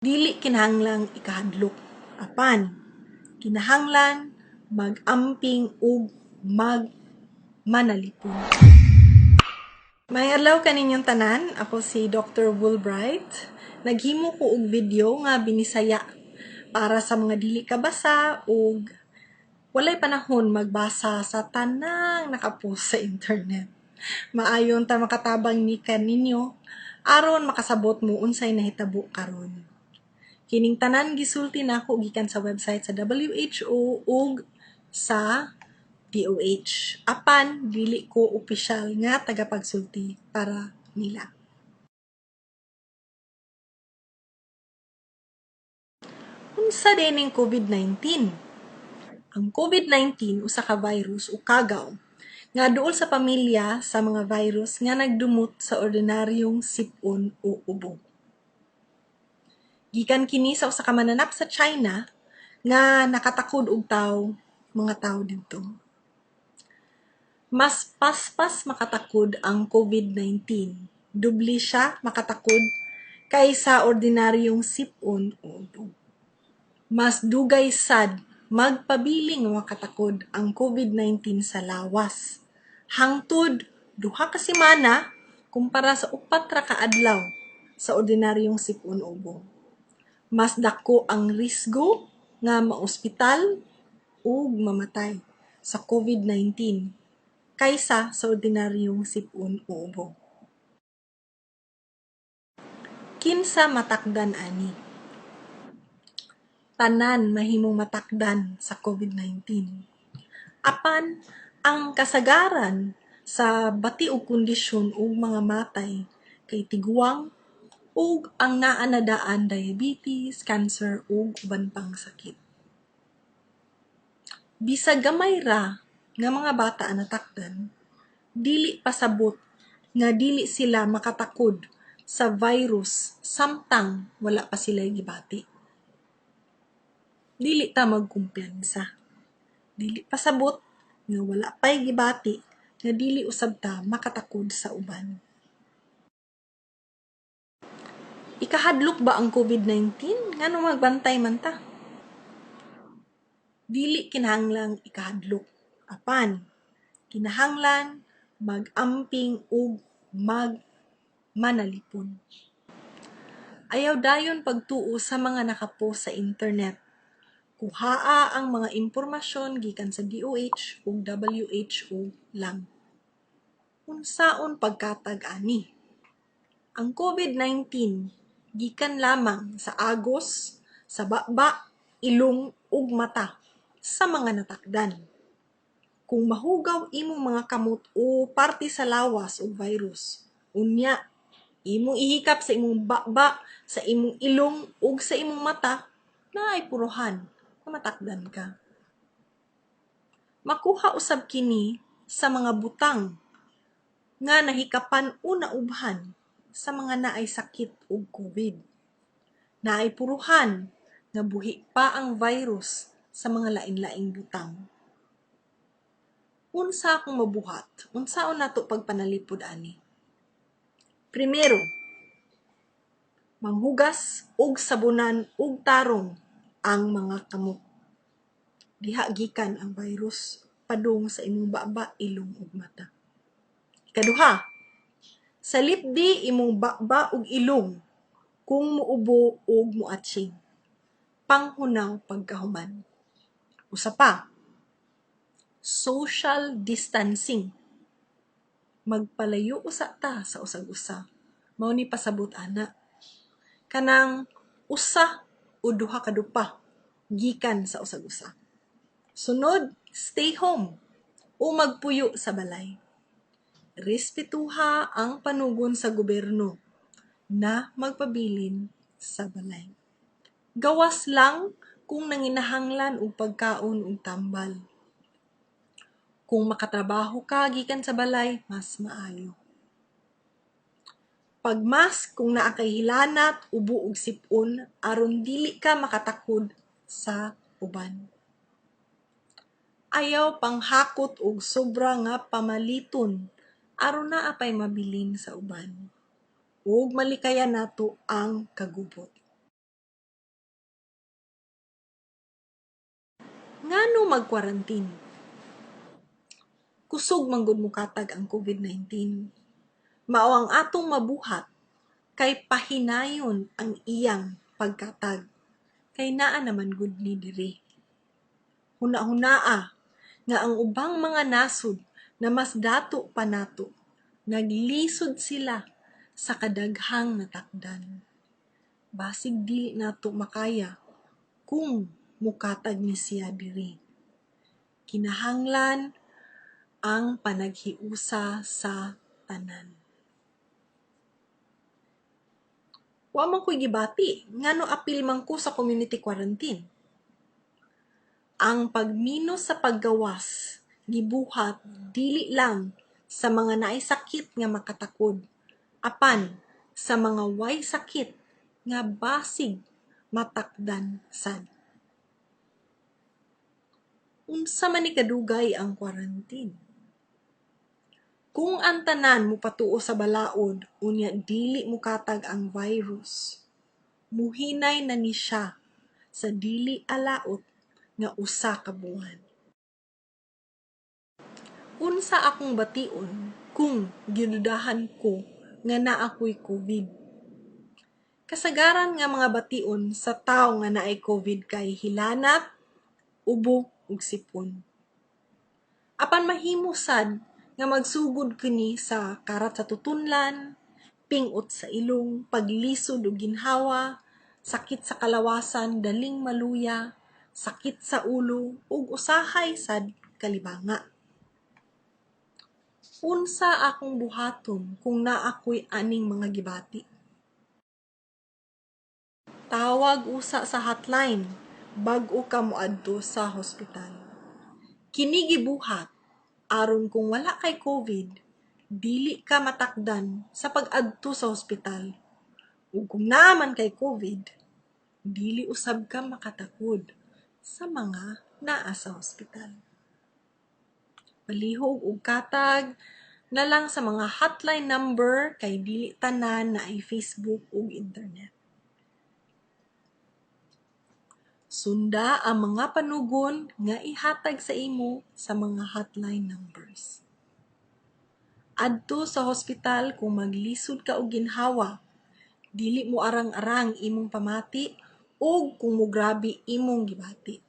Dili kinahanglang ikahadlok, apan kinahanglan mag-amping ug manalipod. May adlaw kaninyong tanan, ako si Dr. Woolbright. Naghimo ko og video nga binisaya para sa mga dili kabasa ug walay panahon magbasa sa tanang nakapost sa internet. Maayon ta makatabang ni kaninyo aron makasabot mo unsay nahitabo karon. Kining tanan gisulti nako gikan sa website sa WHO ug sa DOH. Apan dili ko opisyal nga tagapagsulti para nila. Unsa dining COVID-19? Ang COVID-19 usa ka virus o kagaw nga duol sa pamilya sa mga virus nga nagdumot sa ordinaryong sipon o ubo. Gikan kini sa usa ka mananap sa China nga nakatakod og mga tawo didto. Mas paspas makatakod ang COVID-19. Dubli siya makatakod kaysa ordinaryong sipon o ubo. Mas dugay sad magpabiling makatakod ang COVID-19 sa lawas. Hangtod 2 ka semana kumpara sa 4 ra ka adlaw sa ordinaryong sipon o ubo. Mas dako ang risgo nga maospital ug mamatay sa COVID-19 kaysa sa ordinaryong sipon o ubo. Kinsa matakdan ani? Tanan mahimong matakdan sa COVID-19. Apan ang kasagaran sa bati og kondisyon ug mga matay kay tiguang ug ang naa na daan diabetes, cancer ug uban pang sakit. Bisag gamay ra nga mga bata ang natakdan, dili pasabot nga dili sila makatakod sa virus samtang wala pa sila gibati. Dili ta magkumpiyansa. Dili pasabot nga wala pay gibati nga dili usab ta makatakod sa uban. Ikahadlok ba ang COVID-19? Ngano magbantay man ta? Dili kinahanglang ikahadlok, apan kinahanglan mag-amping ug manalipod. Ayaw dayon pagtuo sa mga nakapost sa internet. Kuhaa ang mga impormasyon gikan sa DOH ug WHO lang. Unsaon pagkatag ani? Ang COVID-19 gikan lamang sa agos, sa baba, ilong ug mata sa mga natakdan. Kung mahugaw imong mga kamot o parte sa lawas o virus, unya imong ihikap sa imong baba, sa imong ilong ug sa imong mata, naay puruhan nga matakdan ka. Makuha usab kini sa mga butang nga nahikapan o naubhan sa mga naay sakit og COVID. Naay puruhan nga buhi pa ang virus sa mga lain-laing butang. Unsa akong mabuhat? Unsaon nato pagpanalipod ani? Primero, manghugas og sabunan ug tarong ang mga kamot. Diha gikan ang virus padung sa imong baba, ilong ug mata. Ikaduha, salipdi imong baba ug ilong kung muubo ug muatsing. Panghunaw pagkahuman. Usa pa, social distancing. Magpalayo usa ta sa usag-usa. Mao ni pasabot ana. Kanang usa o 2 ka dupa gikan sa usag-usa. Sunod, stay home o magpuyo sa balay. Respetuha ang panugon sa gobyerno na magpabilin sa balay. Gawas lang kung nanginahanglan og pagkaon ug tambal. Kung makatrabaho ka gikan sa balay, mas maayo. Pagmask kung naa kay hilanat, ubo ug sipon aron dili ka makatakod sa uban. Ayaw panghakot og sobra nga pamaliton aron naa pay mabilin sa uban. Ug malikayan nato ang kagubot. Ngano mag-quarantine? Kusog man gud mukatag ang COVID-19. Mao ang atong mabuhat kay pahinayon ang iyang pagkatag. Kay naa naman gud ni diri. Huna-hunaa nga ang ubang mga nasod na mas dato pa nato, naglisod sila sa kadaghang natakdan. Basig dili nato makaya kung mukatag ni siya diri. Kinahanglan ang panaghiusa sa tanan. Wa man ko'y gibati, ngano apil man ko sa community quarantine. Ang pagminos sa paggawas, gibuhat, dili lang sa mga naay sakit nga makatakod, apan sa mga way sakit nga basig matakdan sad. Unsa man ni kadugay ang quarantine? Kung ang tanan mo patuo sa balaod, unya dili mukatag ang virus, muhinay na ni siya sa dili alaot nga usa ka buwan. Unsa akong bation kung gidudahan ko nga naa ko'y COVID? Kasagaran nga mga bation sa tawo nga naay COVID kay hilanat, ubo ug sipon. Apan mahimo sad nga magsugod kini sa karat sa tutunlan, pingot sa ilong, paglisod ug ginhawa, sakit sa kalawasan, daling maluya, sakit sa ulo, ug usahay sad kalibanga. Unsa akong buhaton kung naa ko'y aning mga gibati? Tawag usa sa hotline bag-o ka moadto sa hospital. Kini gibuhat aron kung wala kay COVID, dili ka matakdan sa pag-adto sa hospital. Ug kung naaman kay COVID, dili usab ka makatakod sa mga naa sa hospital. Palihog ug katag na lang sa mga hotline number kay dili tanan na ay Facebook ug internet. Sunda ang mga panugon nga ihatag sa imo sa mga hotline numbers. Adto sa hospital kung maglisod ka og ginhawa, dili mo arang-arang imong pamati o kung mo grabe imong gibati.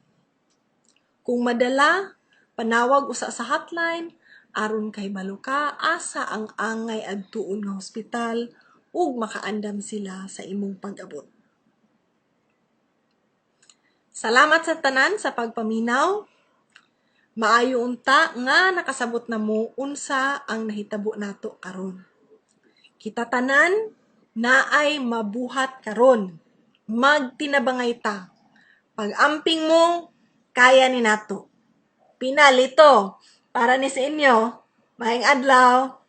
Kung madala, panawag usa sa hotline aron kay balo ka asa ang angay adtuon nga hospital ug makaandam sila sa imong pag-abot. Salamat sa tanan sa pagpaminaw. Maayo unta nga nakasabot na mo unsa ang nahitabo nato karon. Kita tanan naay mabuhat karon. Magtinabangay ta. Pag-amping mo, kaya ni nato. Pinalito para ni sa inyo. Maayong adlaw.